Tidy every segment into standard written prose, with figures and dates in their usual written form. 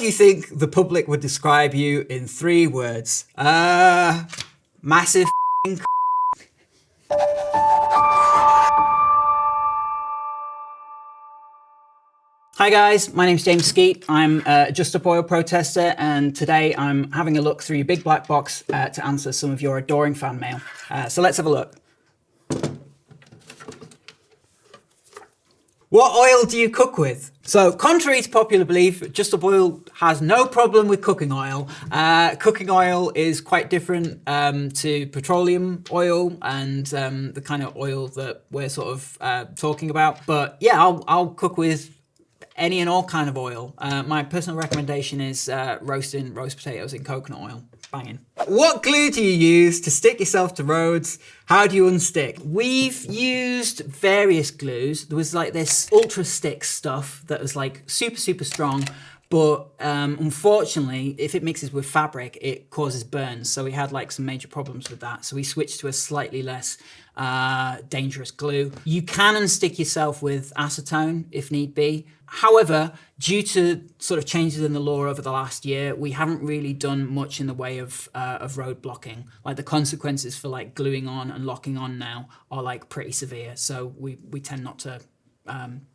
do you think the public would describe you in 3 words? Massive Hi guys, my name's James Skeet. I'm a Just Stop Oil protester, and today I'm having a look through your big black box to answer some of your adoring fan mail. So let's have a look. What oil do you cook with? So, contrary to popular belief, Just Stop Oil has no problem with cooking oil. Cooking oil is quite different to petroleum oil and the kind of oil that we're sort of talking about. But yeah, I'll cook with any and all kind of oil. My personal recommendation is roasting roast potatoes in coconut oil. Banging. What glue do you use to stick yourself to roads? How do you unstick? We've used various glues. There was like this ultra stick stuff that was like super strong, but unfortunately, if it mixes with fabric, it causes burns. So we had like some major problems with that. So we switched to a slightly less dangerous glue. You can unstick yourself with acetone if need be. However, due to sort of changes in the law over the last year, we haven't really done much in the way of road blocking. Like the consequences for like gluing on and locking on now are like pretty severe. So we tend not to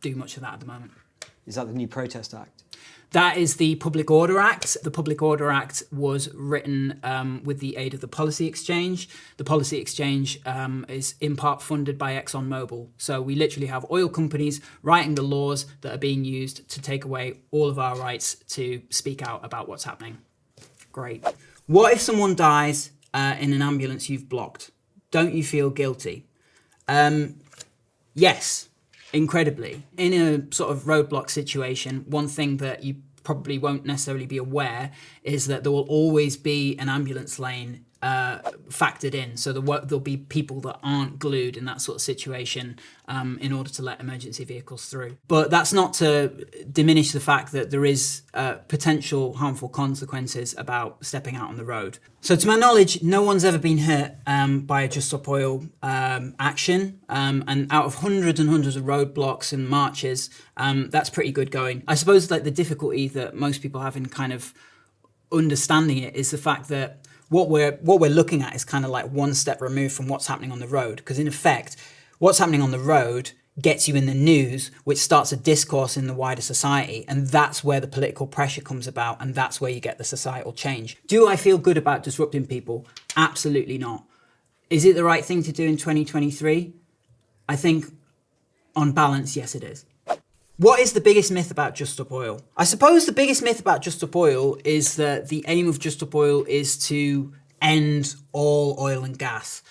do much of that at the moment. Is that the new Protest Act? That is the Public Order Act. The Public Order Act was written with the aid of the Policy Exchange. The Policy Exchange is in part funded by ExxonMobil. So we literally have oil companies writing the laws that are being used to take away all of our rights to speak out about what's happening. Great. What if someone dies in an ambulance you've blocked? Don't you feel guilty? Yes. Incredibly. In a sort of roadblock situation, one thing that you probably won't necessarily be aware is that there will always be an ambulance lane factored in. So there'll be people that aren't glued in that sort of situation in order to let emergency vehicles through. But that's not to diminish the fact that there is potential harmful consequences about stepping out on the road. So to my knowledge, no one's ever been hurt by a Just Stop Oil action. And out of hundreds and hundreds of roadblocks and marches, that's pretty good going. I suppose like the difficulty that most people have in kind of understanding it is the fact that what we're looking at is kind of like one step removed from what's happening on the road. Because in effect, what's happening on the road gets you in the news, which starts a discourse in the wider society. And that's where the political pressure comes about. And that's where you get the societal change. Do I feel good about disrupting people? Absolutely not. Is it the right thing to do in 2023? I think on balance, yes, it is. What is the biggest myth about Just Stop Oil? I suppose the biggest myth about Just Stop Oil is that the aim of Just Stop Oil is to end all oil and gas,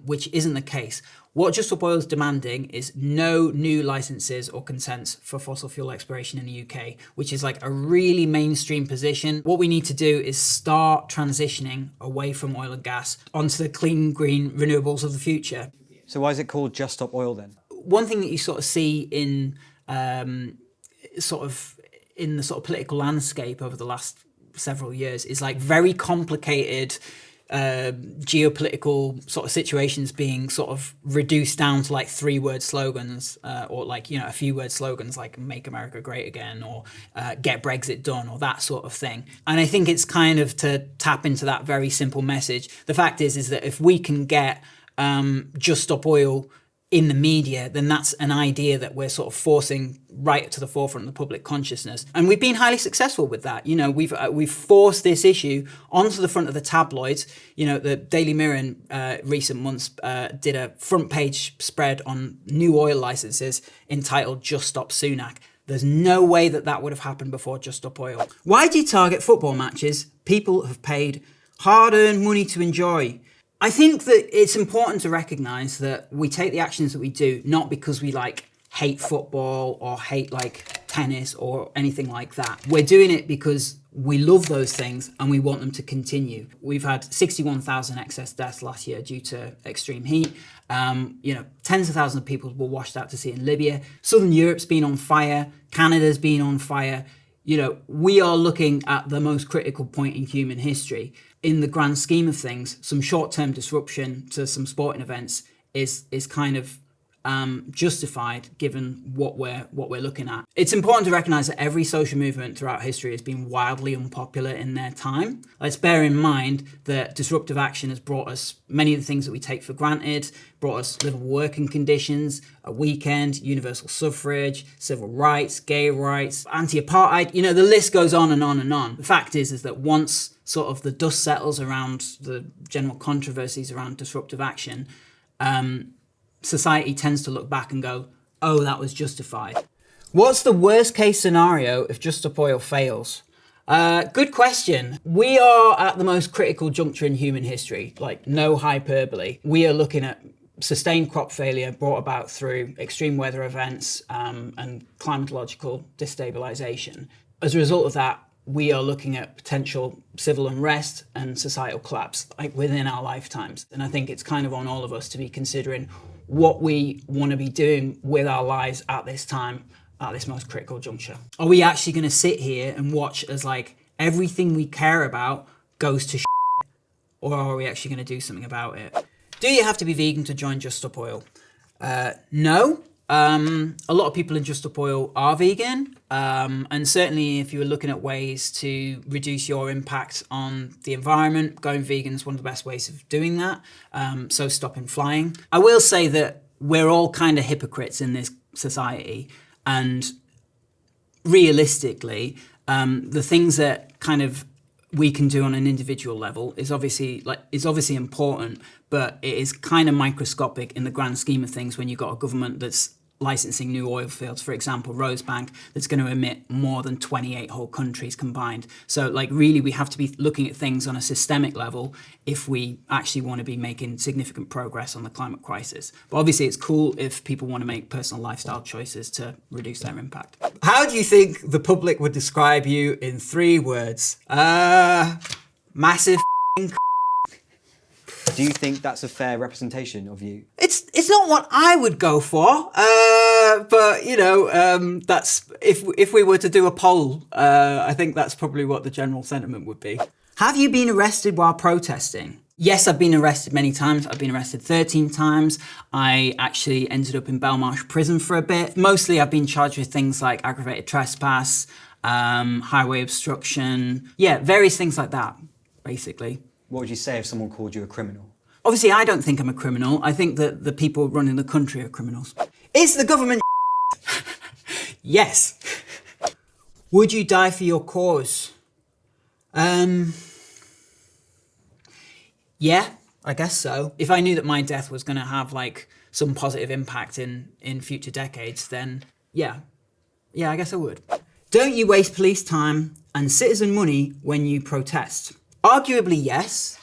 which isn't the case. What Just Stop Oil is demanding is no new licenses or consents for fossil fuel exploration in the UK, which is like a really mainstream position. What we need to do is start transitioning away from oil and gas onto the clean, green renewables of the future. So why is it called Just Stop Oil then? One thing that you sort of see in the sort of political landscape over the last several years is like very complicated geopolitical sort of situations being sort of reduced down to like 3-word slogans or like, you know, a few word slogans like make America great again or get Brexit done or that sort of thing. And I think it's kind of to tap into that very simple message. The fact is that if we can get Just Stop Oil in the media, then that's an idea that we're sort of forcing right to the forefront of the public consciousness. And we've been highly successful with that. You know, we've forced this issue onto the front of the tabloids. You know, the Daily Mirror in recent months did a front page spread on new oil licenses entitled Just Stop Sunak. There's no way that would have happened before Just Stop Oil. Why do you target football matches people have paid hard-earned money to enjoy? I think that it's important to recognise that we take the actions that we do not because we like hate football or hate like tennis or anything like that. We're doing it because we love those things and we want them to continue. We've had 61,000 excess deaths last year due to extreme heat. You know, tens of thousands of people were washed out to sea in Libya. Southern Europe's been on fire. Canada's been on fire. You know, we are looking at the most critical point in human history. In the grand scheme of things, some short-term disruption to some sporting events is kind of justified given what we're looking at. It's important to recognize that every social movement throughout history has been wildly unpopular in their time. Let's bear in mind that disruptive action has brought us many of the things that we take for granted, brought us livable working conditions, a weekend, universal suffrage, civil rights, gay rights, anti-apartheid, the list goes on and on and on. The fact is that once sort of the dust settles around the general controversies around disruptive action, society tends to look back and go, oh, that was justified. What's the worst case scenario if Just Stop Oil fails? Good question. We are at the most critical juncture in human history, like no hyperbole. We are looking at sustained crop failure brought about through extreme weather events and climatological destabilization. As a result of that, we are looking at potential civil unrest and societal collapse like within our lifetimes. And I think it's kind of on all of us to be considering what we want to be doing with our lives at this time, at this most critical juncture. Are we actually going to sit here and watch as like everything we care about goes to shit? Or are we actually going to do something about it? Do you have to be vegan to join Just Stop Oil? No. A lot of people in Just Stop Oil are vegan. And certainly if you were looking at ways to reduce your impact on the environment, going vegan is one of the best ways of doing that. So stopping flying. I will say that we're all kind of hypocrites in this society. And realistically, the things that kind of we can do on an individual level is obviously important, but it is kind of microscopic in the grand scheme of things when you've got a government that's licensing new oil fields, for example, Rosebank, that's going to emit more than 28 whole countries combined. So like really we have to be looking at things on a systemic level if we actually want to be making significant progress on the climate crisis. But obviously it's cool if people want to make personal lifestyle choices to reduce their impact. How do you think the public would describe you in 3 words? Massive Do you think that's a fair representation of you? It's not what I would go for, but that's if we were to do a poll, I think that's probably what the general sentiment would be. Have you been arrested while protesting? Yes, I've been arrested many times. I've been arrested 13 times. I actually ended up in Belmarsh prison for a bit. Mostly I've been charged with things like aggravated trespass, highway obstruction, various things like that, basically. What would you say if someone called you a criminal? Obviously, I don't think I'm a criminal. I think that the people running the country are criminals. Is the government Yes. Would you die for your cause? Yeah, I guess so. If I knew that my death was going to have like some positive impact in future decades, then yeah, I guess I would. Don't you waste police time and citizen money when you protest? Arguably, yes.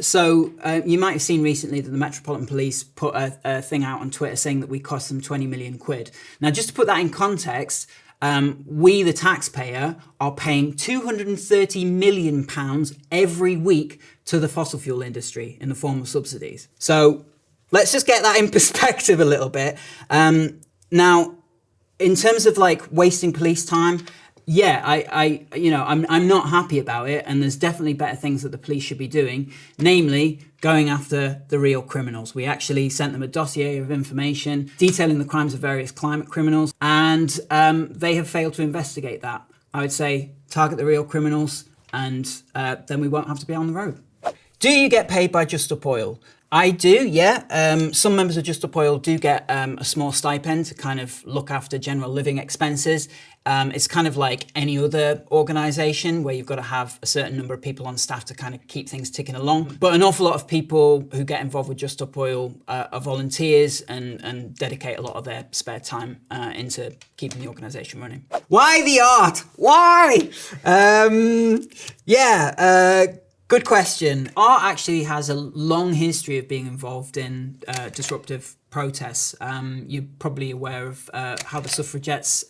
So you might have seen recently that the Metropolitan Police put a thing out on Twitter saying that we cost them 20 million quid. Now, just to put that in context, we, the taxpayer, are paying £230 million every week to the fossil fuel industry in the form of subsidies. So let's just get that in perspective a little bit. Now, in terms of like wasting police time, yeah, I'm not happy about it, and there's definitely better things that the police should be doing, namely going after the real criminals. We actually sent them a dossier of information detailing the crimes of various climate criminals, and they have failed to investigate that. I would say target the real criminals, and then we won't have to be on the road. Do you get paid by Just Stop Oil? I do, yeah. Some members of Just Stop Oil do get a small stipend to kind of look after general living expenses. It's kind of like any other organisation where you've got to have a certain number of people on staff to kind of keep things ticking along. But an awful lot of people who get involved with Just Stop Oil are volunteers and dedicate a lot of their spare time into keeping the organisation running. Why the art? Why? Good question. Art actually has a long history of being involved in disruptive protests. You're probably aware of how the suffragettes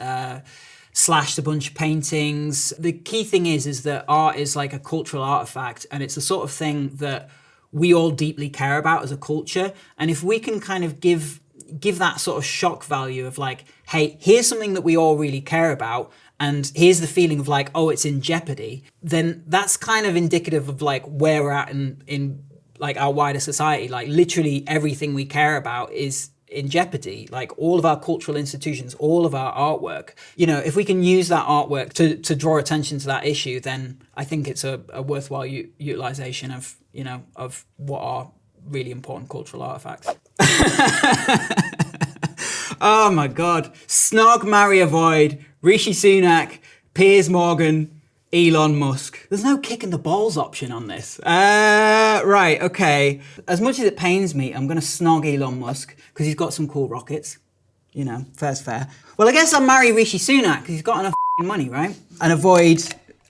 slashed a bunch of paintings. The key thing is that art is like a cultural artifact, and it's the sort of thing that we all deeply care about as a culture. And if we can kind of give that sort of shock value of like, hey, here's something that we all really care about, and here's the feeling of like, oh, it's in jeopardy, then that's kind of indicative of like where we're at in like our wider society. Like literally everything we care about is in jeopardy. Like all of our cultural institutions, all of our artwork. You know, if we can use that artwork to draw attention to that issue, then I think it's a worthwhile utilization of, you know, of what are really important cultural artifacts. Oh my God. Snog, marry, avoid, Rishi Sunak, Piers Morgan, Elon Musk. There's no kick in the balls option on this. Right, okay. As much as it pains me, I'm gonna snog Elon Musk because he's got some cool rockets. You know, fair's fair. Well, I guess I'll marry Rishi Sunak because he's got enough money, right? And avoid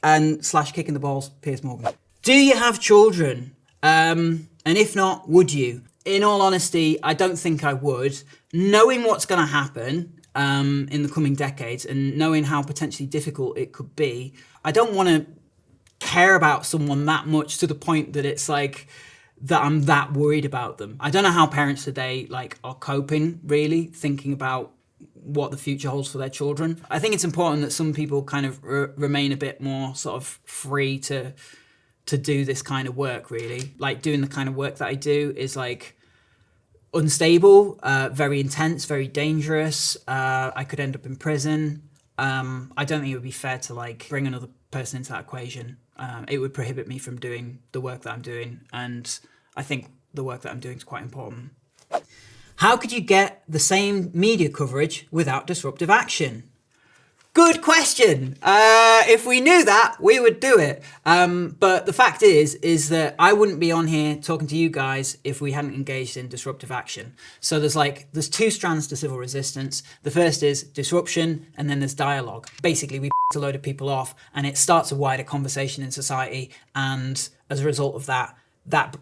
and / kick in the balls, Piers Morgan. Do you have children? And if not, would you? In all honesty, I don't think I would. Knowing what's going to happen in the coming decades and knowing how potentially difficult it could be, I don't want to care about someone that much to the point that it's like that I'm that worried about them. I don't know how parents today like are coping, really, thinking about what the future holds for their children. I think it's important that some people kind of remain a bit more sort of free to do this kind of work, really. Like doing the kind of work that I do is like unstable, very intense, very dangerous. I could end up in prison. I don't think it would be fair to like bring another person into that equation. It would prohibit me from doing the work that I'm doing. And I think the work that I'm doing is quite important. How could you get the same media coverage without disruptive action? Good question. If we knew that, we would do it. But the fact is that I wouldn't be on here talking to you guys if we hadn't engaged in disruptive action. So there's two strands to civil resistance. The first is disruption, and then there's dialogue. Basically, we a load of people off, and it starts a wider conversation in society. And as a result of that, that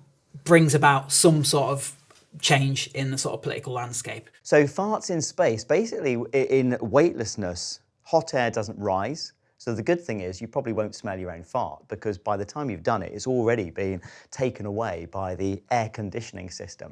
brings about some sort of change in the sort of political landscape. So farts in space, basically in weightlessness, hot air doesn't rise. So the good thing is you probably won't smell your own fart because by the time you've done it, it's already been taken away by the air conditioning system.